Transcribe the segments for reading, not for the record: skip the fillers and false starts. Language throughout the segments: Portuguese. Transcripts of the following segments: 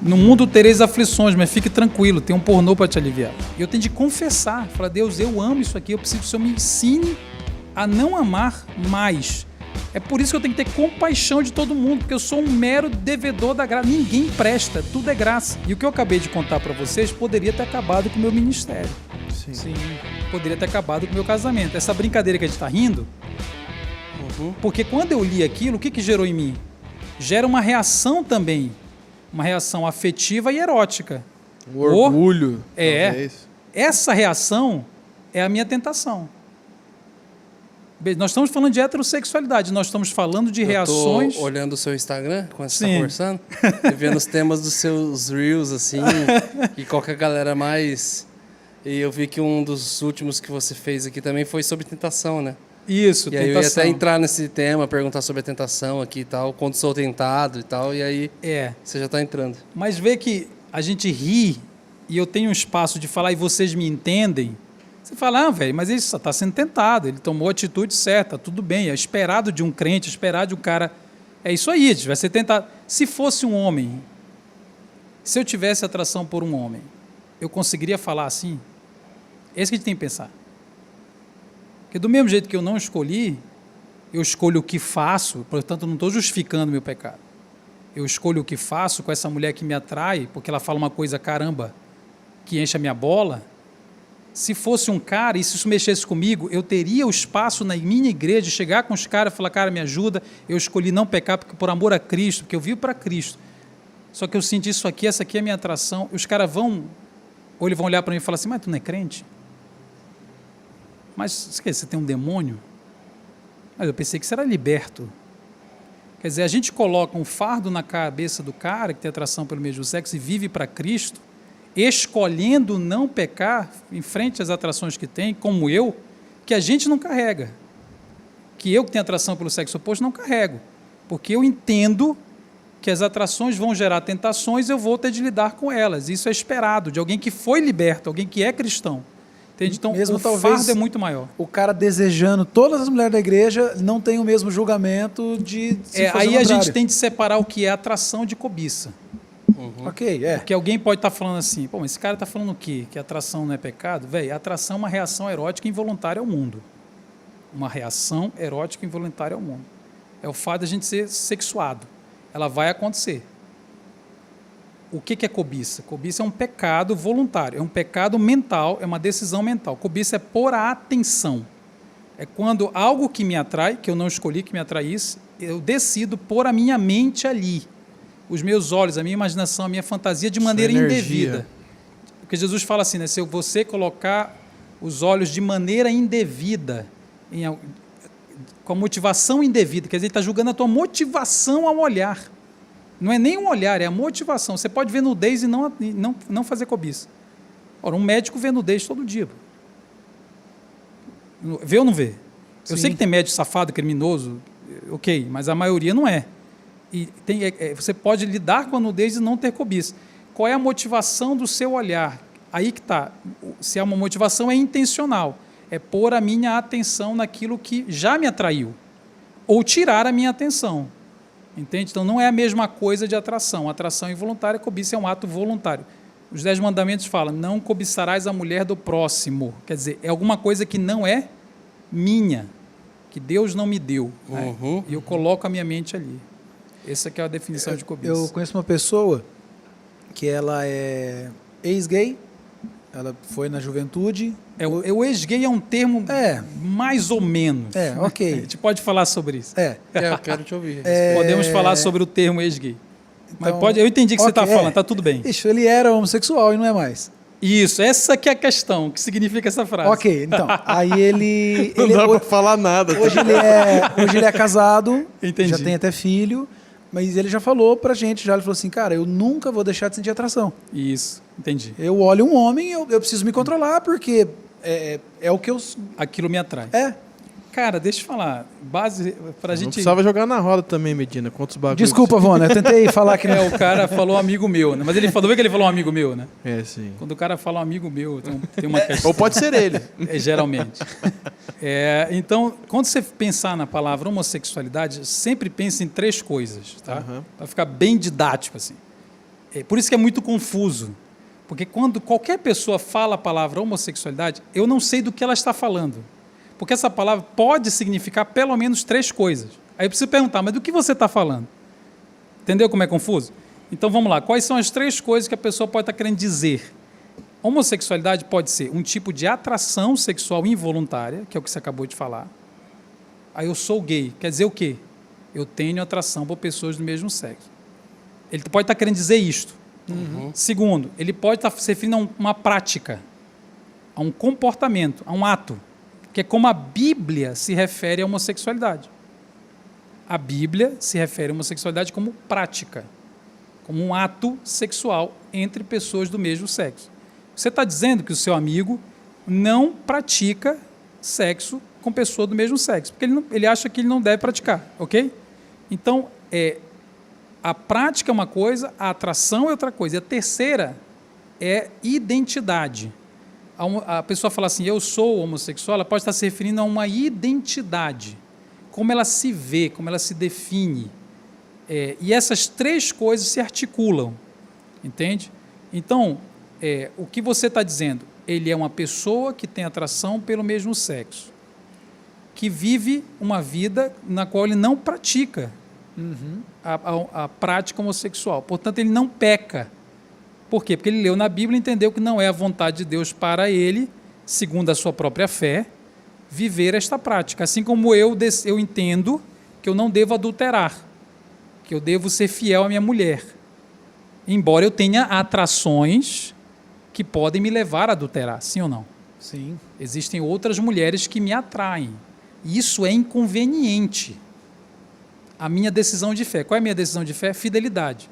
No mundo tereis aflições, mas fique tranquilo, tem um pornô para te aliviar. E eu tenho de confessar, falar, Deus, eu amo isso aqui, eu preciso que o Senhor me ensine a não amar mais. É por isso que eu tenho que ter compaixão de todo mundo, porque eu sou um mero devedor da graça. Ninguém presta, tudo é graça. E o que eu acabei de contar para vocês poderia ter acabado com o meu ministério. Sim. Poderia ter acabado com o meu casamento. Essa brincadeira que a gente está rindo, porque quando eu li aquilo, o que gerou em mim? Gera uma reação também. Uma reação afetiva e erótica. O orgulho. Talvez. Essa reação é a minha tentação. Nós estamos falando de heterossexualidade, nós estamos falando de reações... Estou olhando o seu Instagram, quando você está conversando, e vendo os temas dos seus Reels, assim, e qualquer galera mais... E eu vi que um dos últimos que você fez aqui também foi sobre tentação, né? Isso, e tentação. aí eu ia até entrar nesse tema, perguntar sobre a tentação aqui e tal, quando sou tentado e tal, e aí você já está entrando. Mas vê que a gente ri e eu tenho um espaço de falar e vocês me entendem. Você fala, velho, mas ele só está sendo tentado, ele tomou a atitude certa, tudo bem, é esperado de um crente, é esperado de um cara. É isso aí, vai ser tentado. Se fosse um homem, se eu tivesse atração por um homem, eu conseguiria falar assim? É isso que a gente tem que pensar. Porque do mesmo jeito que eu não escolhi, eu escolho o que faço, portanto não estou justificando meu pecado. Eu escolho o que faço com essa mulher que me atrai, porque ela fala uma coisa, caramba, que enche a minha bola. Se fosse um cara e se isso mexesse comigo, eu teria o espaço na minha igreja de chegar com os caras e falar, cara, me ajuda, eu escolhi não pecar porque por amor a Cristo, porque eu vivo para Cristo. Só que eu senti isso aqui, essa aqui é a minha atração. E os caras vão, ou eles vão olhar para mim e falar assim, mas tu não é crente? Mas você tem um demônio? Mas eu pensei que você era liberto. Quer dizer, a gente coloca um fardo na cabeça do cara que tem atração pelo mesmo sexo e vive para Cristo, escolhendo não pecar em frente às atrações que tem, como eu, que a gente não carrega. Que eu que tenho atração pelo sexo oposto não carrego. Porque eu entendo que as atrações vão gerar tentações e eu vou ter de lidar com elas. Isso é esperado de alguém que foi liberto, alguém que é cristão. Entende? Então, mesmo o fardo é muito maior. O cara desejando todas as mulheres da igreja não tem o mesmo julgamento de... aí a gente tem de separar o que é atração de cobiça. Porque alguém pode estar falando assim, pô, mas esse cara está falando o quê? Que atração não é pecado? Velho, atração é uma reação erótica involuntária ao mundo. Uma reação erótica involuntária ao mundo. É o fato de a gente ser sexuado. Ela vai acontecer. O que é cobiça? Cobiça é um pecado voluntário, é um pecado mental, é uma decisão mental. Cobiça é pôr a atenção. É quando algo que me atrai, que eu não escolhi que me atraísse, eu decido pôr a minha mente ali. Os meus olhos, a minha imaginação, a minha fantasia de maneira indevida. Porque Jesus fala assim, né? Se você colocar os olhos de maneira indevida, com a motivação indevida, quer dizer, ele está julgando a tua motivação ao olhar. Não é nem um olhar, é a motivação. Você pode ver nudez e não fazer cobiça. Ora, um médico vê nudez todo dia. Vê ou não vê? Sim. Eu sei que tem médico safado, criminoso, ok, mas a maioria não é. E você pode lidar com a nudez e não ter cobiça. Qual é a motivação do seu olhar? Aí que está. Se é uma motivação, é intencional. É pôr a minha atenção naquilo que já me atraiu. Ou tirar a minha atenção. Entende? Então, não é a mesma coisa de atração. Atração involuntária, cobiça é um ato voluntário. Os 10 mandamentos falam, não cobiçarás a mulher do próximo. Quer dizer, é alguma coisa que não é minha, que Deus não me deu. Né? E eu coloco a minha mente ali. Essa que é a definição de cobiça. Eu conheço uma pessoa que ela é ex-gay, ela foi na juventude. O ex-gay é um termo mais ou menos. Ok. A gente pode falar sobre isso. Eu quero te ouvir. Podemos falar sobre o termo ex-gay. Então, mas eu entendi o que você está falando, está tudo bem. Ixi, ele era homossexual e não é mais. Isso, essa que é a questão, o que significa essa frase. Ok, então, aí ele... Não dá para falar nada. Hoje ele é casado, Entendi. Já tem até filho, mas ele já falou pra gente, ele falou assim, cara, eu nunca vou deixar de sentir atração. Isso, entendi. Eu olho um homem, eu preciso me controlar, porque é o que eu... Aquilo me atrai. Cara, deixa eu falar, base pra gente... Não precisava jogar na roda também, Medina, quantos bagulhos. Desculpa, Vona, eu tentei falar que... o cara falou um amigo meu, né? Mas ele falou, vê que ele falou um amigo meu, né? Sim. Quando o cara fala um amigo meu, tem uma questão. Ou pode ser ele. Geralmente. Então, quando você pensar na palavra homossexualidade, sempre pense em 3 coisas, tá? Para ficar bem didático, assim. Por isso que é muito confuso. Porque quando qualquer pessoa fala a palavra homossexualidade, eu não sei do que ela está falando. Porque essa palavra pode significar pelo menos 3 coisas. Aí eu preciso perguntar, mas do que você está falando? Entendeu como é confuso? Então vamos lá, quais são as 3 coisas que a pessoa pode estar querendo dizer? Homossexualidade pode ser um tipo de atração sexual involuntária, que é o que você acabou de falar. Aí eu sou gay, quer dizer o quê? Eu tenho atração por pessoas do mesmo sexo. Ele pode estar querendo dizer isto. Segundo, ele pode estar se referindo a uma prática, a um comportamento, a um ato, que é como a Bíblia se refere à homossexualidade. A Bíblia se refere à homossexualidade como prática, como um ato sexual entre pessoas do mesmo sexo. Você está dizendo que o seu amigo não pratica sexo com pessoa do mesmo sexo, porque ele acha que ele não deve praticar, ok? Então, a prática é uma coisa, a atração é outra coisa. E a terceira é identidade. A pessoa fala assim, eu sou homossexual, ela pode estar se referindo a uma identidade, como ela se vê, como ela se define. E essas 3 coisas se articulam, entende? Então, o que você está dizendo? Ele é uma pessoa que tem atração pelo mesmo sexo, que vive uma vida na qual ele não pratica a prática homossexual. Portanto, ele não peca. Por quê? Porque ele leu na Bíblia e entendeu que não é a vontade de Deus para ele, segundo a sua própria fé, viver esta prática. Assim como eu entendo que eu não devo adulterar, que eu devo ser fiel à minha mulher, embora eu tenha atrações que podem me levar a adulterar, sim ou não? Sim. Existem outras mulheres que me atraem. E isso é inconveniente. A minha decisão de fé. Qual é a minha decisão de fé? Fidelidade.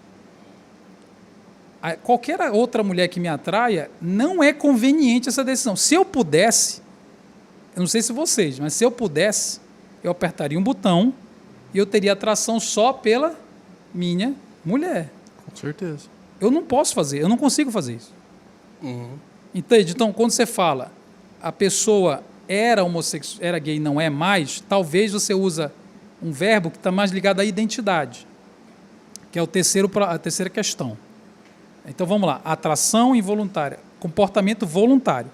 Qualquer outra mulher que me atraia, não é conveniente essa decisão. Se eu pudesse, eu não sei se vocês, mas se eu pudesse, eu apertaria um botão e eu teria atração só pela minha mulher. Com certeza. Eu não posso fazer, eu não consigo fazer isso. Entende? Então, quando você fala, a pessoa era homossexual, era gay e não é mais, talvez você usa um verbo que está mais ligado à identidade, que é a terceira questão. Então, vamos lá. Atração involuntária. Comportamento voluntário.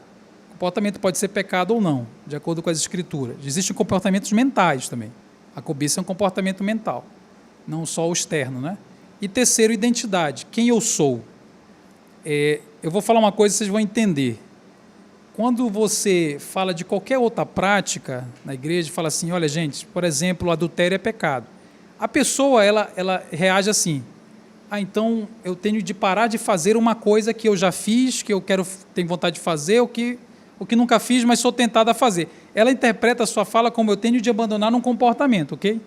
Comportamento pode ser pecado ou não, de acordo com as escrituras. Existem comportamentos mentais também. A cobiça é um comportamento mental, não só o externo, né? E terceiro, identidade. Quem eu sou? Eu vou falar uma coisa que vocês vão entender. Quando você fala de qualquer outra prática na igreja, fala assim, olha, gente, por exemplo, o adultério é pecado. A pessoa, ela reage assim, então eu tenho de parar de fazer uma coisa que eu já fiz, que eu tenho vontade de fazer, o que nunca fiz, mas sou tentada a fazer. Ela interpreta a sua fala como eu tenho de abandonar um comportamento, ok?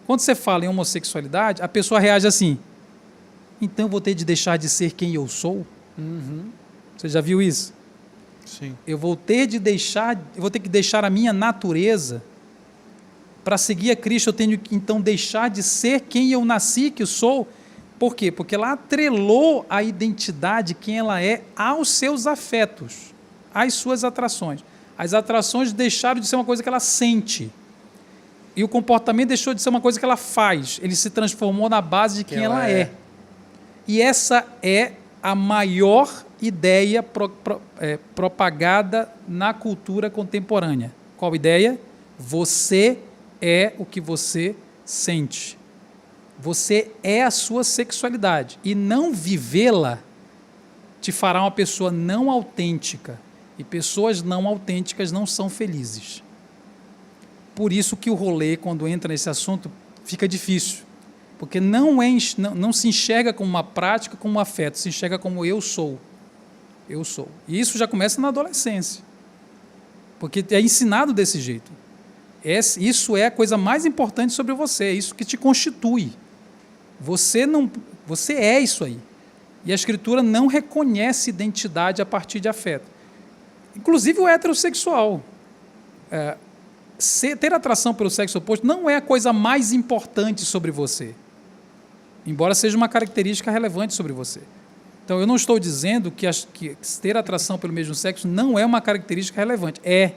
Quando você fala em homossexualidade, a pessoa reage assim, então eu vou ter de deixar de ser quem eu sou? Você já viu isso? Sim. Eu vou ter que deixar a minha natureza para seguir a Cristo. Eu tenho que então deixar de ser quem eu nasci, que eu sou. Por quê? Porque ela atrelou a identidade, quem ela é, aos seus afetos, às suas atrações. As atrações deixaram de ser uma coisa que ela sente. E o comportamento deixou de ser uma coisa que ela faz. Ele se transformou na base de quem ela é. E essa é a maior ideia propagada na cultura contemporânea. Qual ideia? Você é o que você sente. Você é a sua sexualidade. E não vivê-la te fará uma pessoa não autêntica. E pessoas não autênticas não são felizes. Por isso que o rolê, quando entra nesse assunto, fica difícil. Porque não se enxerga como uma prática, como um afeto, se enxerga como eu sou. Eu sou. E isso já começa na adolescência. Porque é ensinado desse jeito. Isso é a coisa mais importante sobre você, é isso que te constitui. Você é isso aí. E a Escritura não reconhece identidade a partir de afeto. Inclusive o heterossexual. Ter atração pelo sexo oposto não é a coisa mais importante sobre você, embora seja uma característica relevante sobre você. Então, eu não estou dizendo que ter atração pelo mesmo sexo não é uma característica relevante. É.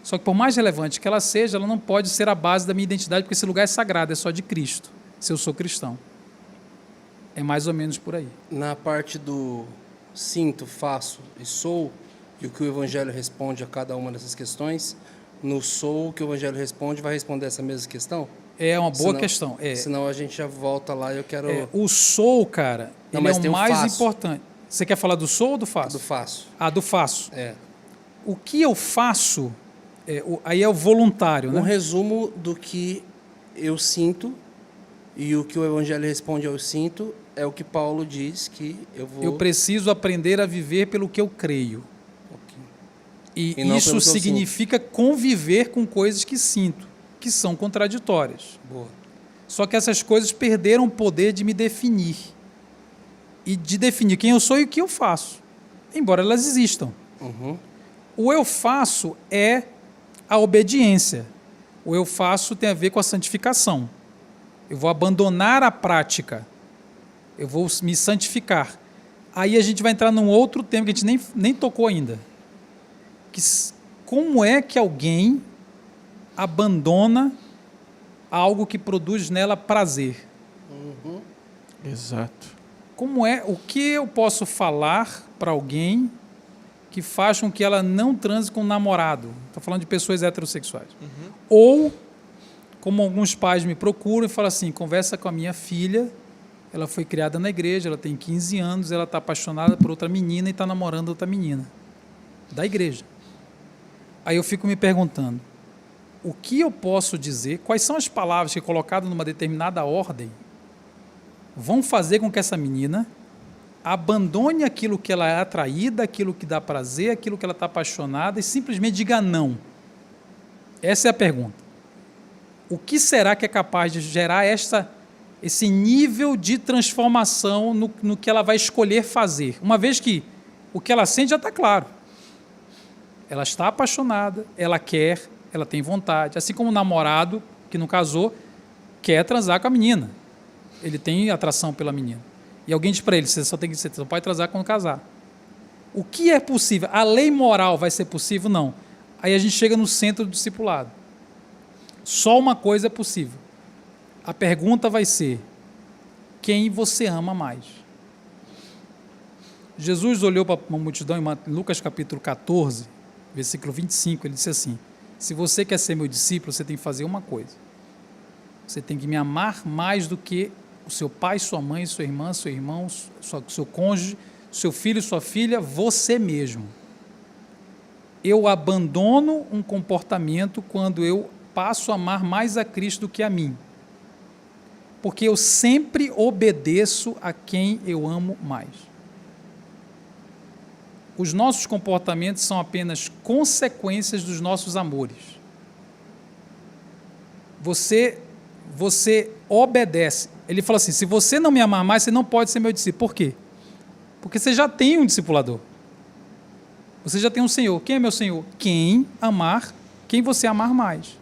Só que, por mais relevante que ela seja, ela não pode ser a base da minha identidade, porque esse lugar é sagrado, é só de Cristo, se eu sou cristão. É mais ou menos por aí. Na parte do sinto, faço e sou, e o que o Evangelho responde a cada uma dessas questões, no sou, o que o Evangelho responde vai responder essa mesma questão? É uma boa questão. Senão a gente já volta lá e eu quero... O sou, cara, Não, ele é mas tem o o mais faço. importante. Você quer falar do sou ou do faço? Do faço. Ah, do faço. É. O que eu faço, aí é o voluntário, Um né? resumo do que eu sinto e o que o Evangelho responde ao sinto é o que Paulo diz que eu vou... Eu preciso aprender a viver pelo que eu creio. Ok. E E não isso pelo que eu significa conviver com coisas que sinto, que são contraditórias. Boa. Só que essas coisas perderam o poder de me definir. E de definir quem eu sou e o que eu faço. Embora elas existam. Uhum. O eu faço é a obediência. O eu faço tem a ver com a santificação. Eu vou abandonar a prática. Eu vou me santificar. Aí a gente vai entrar num outro tema que a gente nem tocou ainda. Como é que alguém abandona algo que produz nela prazer? Exato. O que eu posso falar para alguém que faz com que ela não transe com o namorado? Estou falando de pessoas heterossexuais. Ou, como alguns pais me procuram e falam assim, conversa com a minha filha, ela foi criada na igreja, ela tem 15 anos, ela está apaixonada por outra menina e está namorando outra menina da igreja. Aí eu fico me perguntando, o que eu posso dizer, quais são as palavras que, colocadas numa determinada ordem, vão fazer com que essa menina abandone aquilo que ela é atraída, aquilo que dá prazer, aquilo que ela está apaixonada e simplesmente diga não. Essa é a pergunta. O que será que é capaz de gerar esse nível de transformação no que ela vai escolher fazer? Uma vez que o que ela sente já está claro. Ela está apaixonada, ela quer, ela tem vontade. Assim como o namorado, que não casou, quer transar com a menina. Ele tem atração pela menina. E alguém diz para ele, você só pode transar quando casar. O que é possível? A lei moral vai ser possível? Não. Aí a gente chega no centro do discipulado. Só uma coisa é possível. A pergunta vai ser, quem você ama mais? Jesus olhou para uma multidão em Lucas capítulo 14, versículo 25, ele disse assim, se você quer ser meu discípulo, você tem que fazer uma coisa. Você tem que me amar mais do que o seu pai, sua mãe, sua irmã, seu irmão, seu cônjuge, seu filho, sua filha, você mesmo. Eu abandono um comportamento quando eu passo a amar mais a Cristo do que a mim. Porque eu sempre obedeço a quem eu amo mais. Os nossos comportamentos são apenas consequências dos nossos amores. Você obedece. Ele fala assim, se você não me amar mais, você não pode ser meu discípulo. Por quê? Porque você já tem um discipulador. Você já tem um Senhor. Quem é meu Senhor? Quem você amar mais.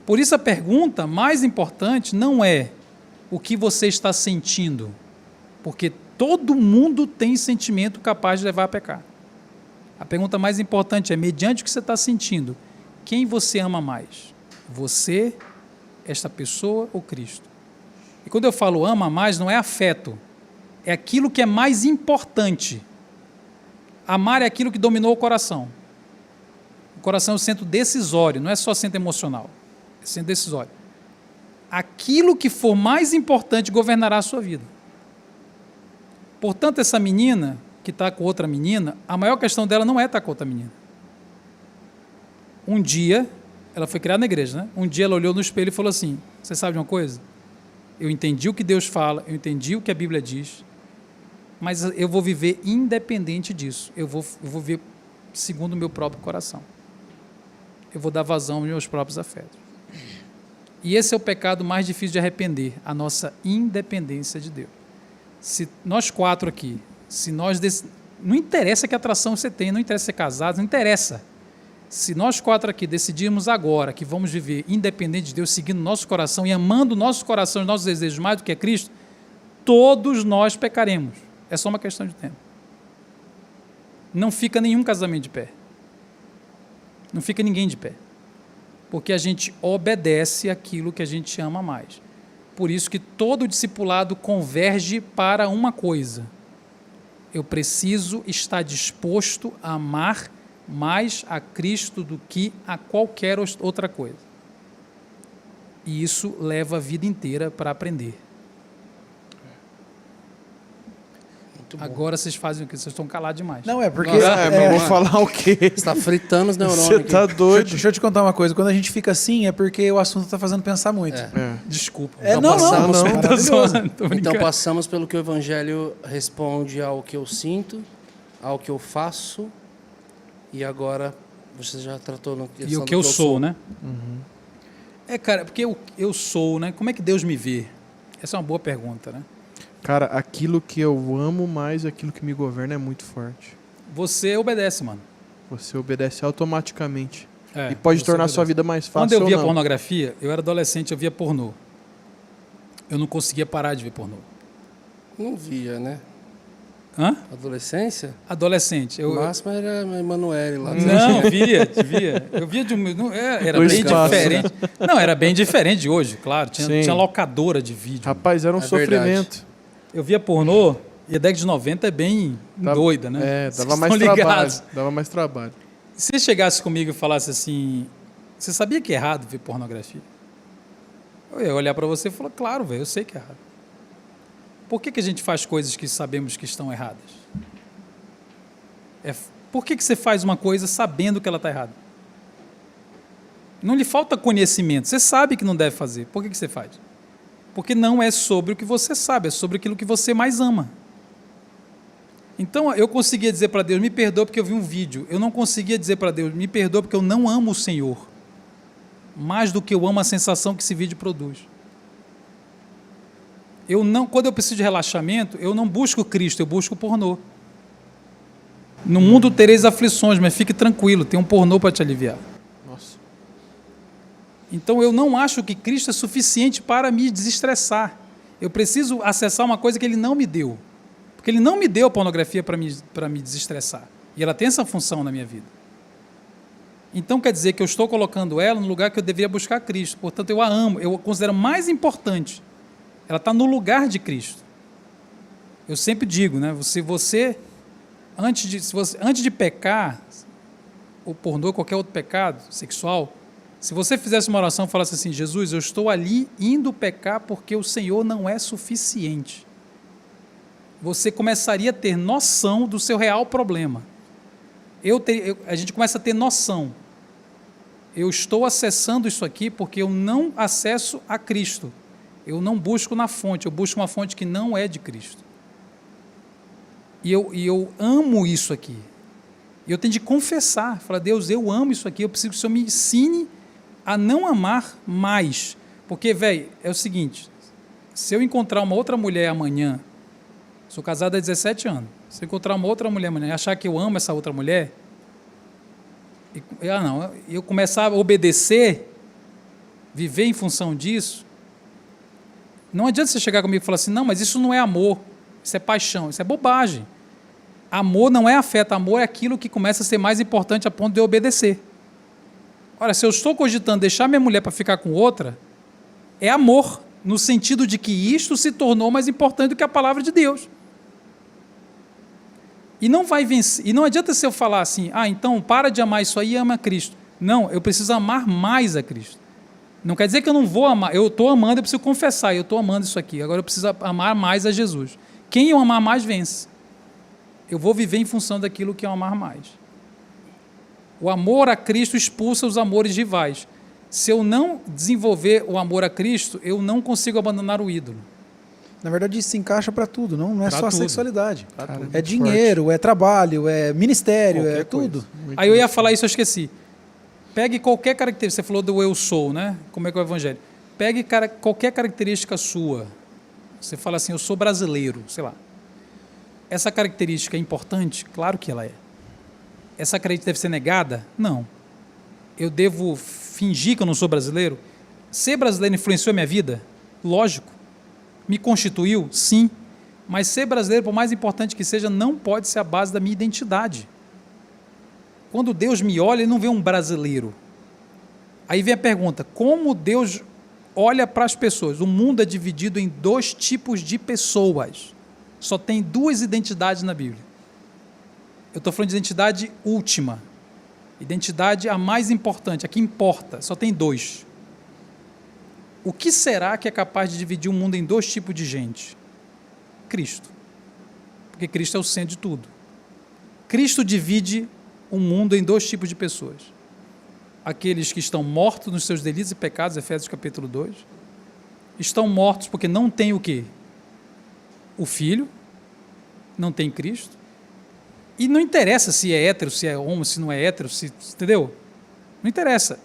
Por isso a pergunta mais importante não é o que você está sentindo, porque todo mundo tem sentimento capaz de levar a pecar. A pergunta mais importante é, mediante o que você está sentindo, quem você ama mais? Você, esta pessoa ou Cristo? E quando eu falo ama mais, não é afeto, é aquilo que é mais importante. Amar é aquilo que dominou o coração. O coração é o centro decisório, não é só centro emocional. Sendo decisório. Aquilo que for mais importante governará a sua vida. Portanto, essa menina que está com outra menina, a maior questão dela não é estar com outra menina. Um dia, ela foi criada na igreja, né? Um dia ela olhou no espelho e falou assim, você sabe de uma coisa? Eu entendi o que Deus fala, eu entendi o que a Bíblia diz, mas eu vou viver independente disso. Eu vou viver segundo o meu próprio coração. Eu vou dar vazão aos meus próprios afetos. E esse é o pecado mais difícil de arrepender, a nossa independência de Deus. Se nós quatro aqui, não interessa que atração você tem, não interessa ser casado, não interessa. Se nós quatro aqui decidirmos agora que vamos viver independente de Deus, seguindo nosso coração e amando o nosso coração e nossos desejos mais do que Cristo, todos nós pecaremos. É só uma questão de tempo. Não fica nenhum casamento de pé. Não fica ninguém de pé. Porque a gente obedece aquilo que a gente ama mais. por isso que todo discipulado converge para uma coisa. Eu preciso estar disposto a amar mais a Cristo do que a qualquer outra coisa. E isso leva a vida inteira para aprender. Agora vocês fazem o quê? Vocês estão calados demais. Não, é porque... Nossa, Mas eu vou falar o quê? Você está fritando os neurônios. Você tá aqui. doido. Deixa eu te contar uma coisa. Quando a gente fica assim, é porque o assunto está fazendo pensar muito. É. Desculpa. Então não, passamos- não, Tô Tô maravilhoso. zoando, tô Então brincando. passamos pelo que o Evangelho responde ao que eu sinto, ao que eu faço, e agora você já tratou no E o que eu sou, né? É, cara, porque eu sou, né? Como é que Deus me vê? Essa é uma boa pergunta, né? Cara, aquilo que eu amo mais, aquilo que me governa é muito forte. Você obedece, mano. Você obedece automaticamente. É, E pode você tornar a obedece. sua vida mais fácil Quando eu via ou não. pornografia, eu era adolescente, eu via pornô. Eu não conseguia parar de ver pornô. Não via, né? Hã? Adolescência? Adolescente. O máximo era a Emanuele lá. Não, via. Eu via de um. Era Do bem espaço. diferente. Não, era bem diferente de hoje, claro. Sim. Tinha locadora de vídeo. Rapaz, era um É sofrimento. Eu via pornô, e a década de 90 é bem doida, né? É, Vocês dava mais estão trabalho. ligados. Dava mais trabalho. Se você chegasse comigo e falasse assim, você sabia que é errado ver pornografia? Eu ia olhar para você e falar, claro, velho, eu sei que é errado. Por que a gente faz coisas que sabemos que estão erradas? Por que você faz uma coisa sabendo que ela está errada? Não lhe falta conhecimento, você sabe que não deve fazer. Por que você faz? Porque não é sobre o que você sabe, é sobre aquilo que você mais ama. Então, eu conseguia dizer para Deus, me perdoa porque eu vi um vídeo. Eu não conseguia dizer para Deus, me perdoa porque eu não amo o Senhor. Mais do que eu amo a sensação que esse vídeo produz. Quando eu preciso de relaxamento, eu não busco Cristo, eu busco pornô. No mundo tereis aflições, mas fique tranquilo, tem um pornô para te aliviar. Nossa. Então, eu não acho que Cristo é suficiente para me desestressar. Eu preciso acessar uma coisa que Ele não me deu. Porque Ele não me deu a pornografia para me desestressar. E ela tem essa função na minha vida. Então, quer dizer que eu estou colocando ela no lugar que eu deveria buscar Cristo. Portanto, eu a amo, eu a considero mais importante. Ela está no lugar de Cristo. Eu sempre digo, né? Antes de pecar, o pornô, qualquer outro pecado sexual, se você fizesse uma oração e falasse assim, Jesus, eu estou ali indo pecar porque o Senhor não é suficiente. Você começaria a ter noção do seu real problema. A gente começa a ter noção. Eu estou acessando isso aqui porque eu não acesso a Cristo. Eu não busco na fonte, eu busco uma fonte que não é de Cristo. E eu amo isso aqui. E eu tenho de confessar, falar, Deus, eu amo isso aqui, eu preciso que o Senhor me ensine a não amar mais. Porque, velho, é o seguinte, se eu encontrar uma outra mulher amanhã, sou casado há 17 anos, se eu encontrar uma outra mulher amanhã e achar que eu amo essa outra mulher, eu começar a obedecer, viver em função disso, não adianta você chegar comigo e falar assim, não, mas isso não é amor, isso é paixão, isso é bobagem. Amor não é afeto, amor é aquilo que começa a ser mais importante a ponto de eu obedecer. Ora, se eu estou cogitando deixar minha mulher para ficar com outra, é amor, no sentido de que isto se tornou mais importante do que a palavra de Deus. E não vai vencer, e não adianta se eu falar assim, então para de amar isso aí e ama a Cristo. Não, eu preciso amar mais a Cristo. Não quer dizer que eu não vou amar, eu estou amando, eu preciso confessar, eu estou amando isso aqui, agora eu preciso amar mais a Jesus. Quem eu amar mais, vence. Eu vou viver em função daquilo que eu amar mais. O amor a Cristo expulsa os amores rivais. Se eu não desenvolver o amor a Cristo, eu não consigo abandonar o ídolo. Na verdade, isso se encaixa para tudo, não é Pra só a tudo. sexualidade. Cara, É dinheiro, é trabalho, é ministério, Qualquer é tudo. Muito Aí eu ia falar isso, eu esqueci. Pegue qualquer característica, você falou do eu sou, né? Como é que é o evangelho? Pegue qualquer característica sua. Você fala assim, eu sou brasileiro, sei lá. Essa característica é importante? Claro que ela é. Essa característica deve ser negada? Não. Eu devo fingir que eu não sou brasileiro? Ser brasileiro influenciou a minha vida? Lógico. Me constituiu? Sim. Mas ser brasileiro, por mais importante que seja, não pode ser a base da minha identidade. Quando Deus me olha, Ele não vê um brasileiro. Aí vem a pergunta, como Deus olha para as pessoas. O mundo é dividido em 2 tipos de pessoas. Só tem 2 identidades na Bíblia. Eu estou falando de identidade última. Identidade a mais importante, a que importa. Só tem 2. O que será que é capaz de dividir o mundo em 2 tipos de gente? Cristo. Porque Cristo é o centro de tudo. Cristo divide o mundo em 2 tipos de pessoas. Aqueles que estão mortos nos seus delitos e pecados, Efésios capítulo 2, estão mortos porque não têm o quê? O Filho, não tem Cristo, e não interessa se é hétero, se é homo, se não é hétero, entendeu? Não interessa.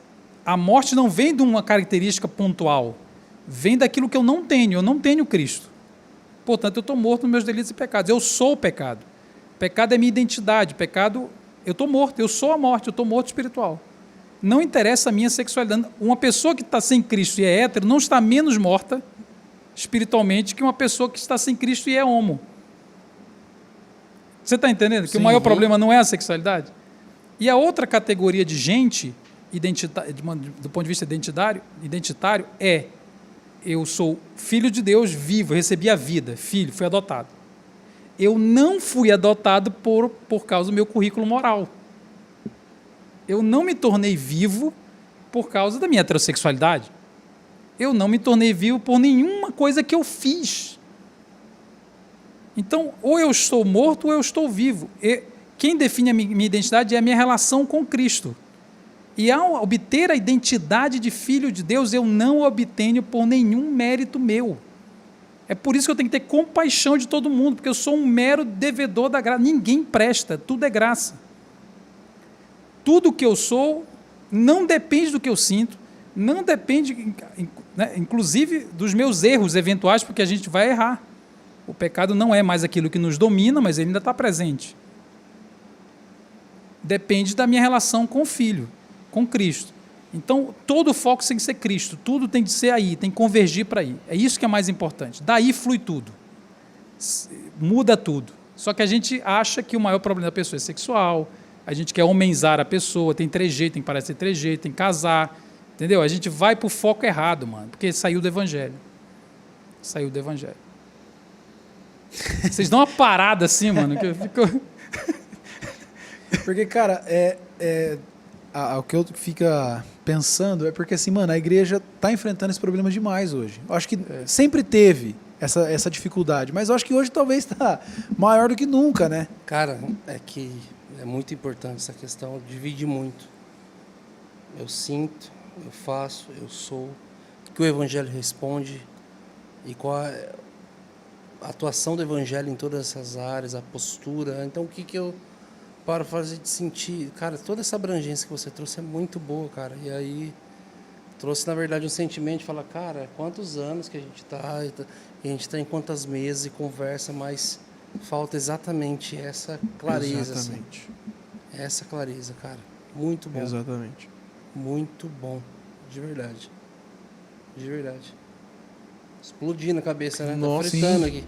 A morte não vem de uma característica pontual, vem daquilo que eu não tenho Cristo. Portanto, eu estou morto nos meus delitos e pecados, eu sou o pecado. Pecado é minha identidade, pecado, eu estou morto, eu sou a morte, eu estou morto espiritual. Não interessa a minha sexualidade. Uma pessoa que está sem Cristo e é hétero não está menos morta espiritualmente que uma pessoa que está sem Cristo e é homo. Você está entendendo? Que o maior problema não é a sexualidade? E a outra categoria de gente, do ponto de vista identitário, é: eu sou filho de Deus vivo, recebi a vida, filho, fui adotado. Eu não fui adotado por causa do meu currículo moral. Eu não me tornei vivo por causa da minha heterossexualidade. Eu não me tornei vivo por nenhuma coisa que eu fiz. Então, ou eu estou morto ou eu estou vivo. E quem define a minha identidade é a minha relação com Cristo. E ao obter a identidade de filho de Deus, eu não a obtenho por nenhum mérito meu. É por isso que eu tenho que ter compaixão de todo mundo, porque eu sou um mero devedor da graça. Ninguém presta, tudo é graça. Tudo que eu sou não depende do que eu sinto, não depende, né, inclusive, dos meus erros eventuais, porque a gente vai errar. O pecado não é mais aquilo que nos domina, mas ele ainda está presente. Depende da minha relação com o Filho, com Cristo. Então, todo o foco tem que ser Cristo, tudo tem que ser aí, tem que convergir para aí. É isso que é mais importante. Daí flui tudo. Muda tudo. Só que a gente acha que o maior problema da pessoa é sexual, a gente quer homenzar a pessoa, tem trejeito, tem que parecer trejeito, tem que casar, entendeu? A gente vai para o foco errado, mano, porque saiu do Evangelho. Saiu do Evangelho. Vocês dão uma parada assim, mano, que eu fico... Porque, cara, o que eu fico pensando é porque, assim, mano, a igreja está enfrentando esse problema demais hoje. Eu acho que sempre teve essa dificuldade, mas eu acho que hoje talvez está maior do que nunca, né? Cara, é que é muito importante essa questão, divide muito. Eu sinto, eu faço, eu sou, o que o Evangelho responde e qual é a atuação do Evangelho em todas essas áreas, a postura. Então, o que eu paro fazer de sentir? Cara, toda essa abrangência que você trouxe é muito boa, cara. E aí, trouxe, na verdade, um sentimento de falar, cara, quantos anos que a gente está, e a gente está em quantas mesas e conversa, mas falta exatamente essa clareza. Exatamente. Assim. Essa clareza, cara. Muito bom. Exatamente. Muito bom. De verdade. De verdade. Explodindo a cabeça, né? Nossa, tá fritando sim. aqui.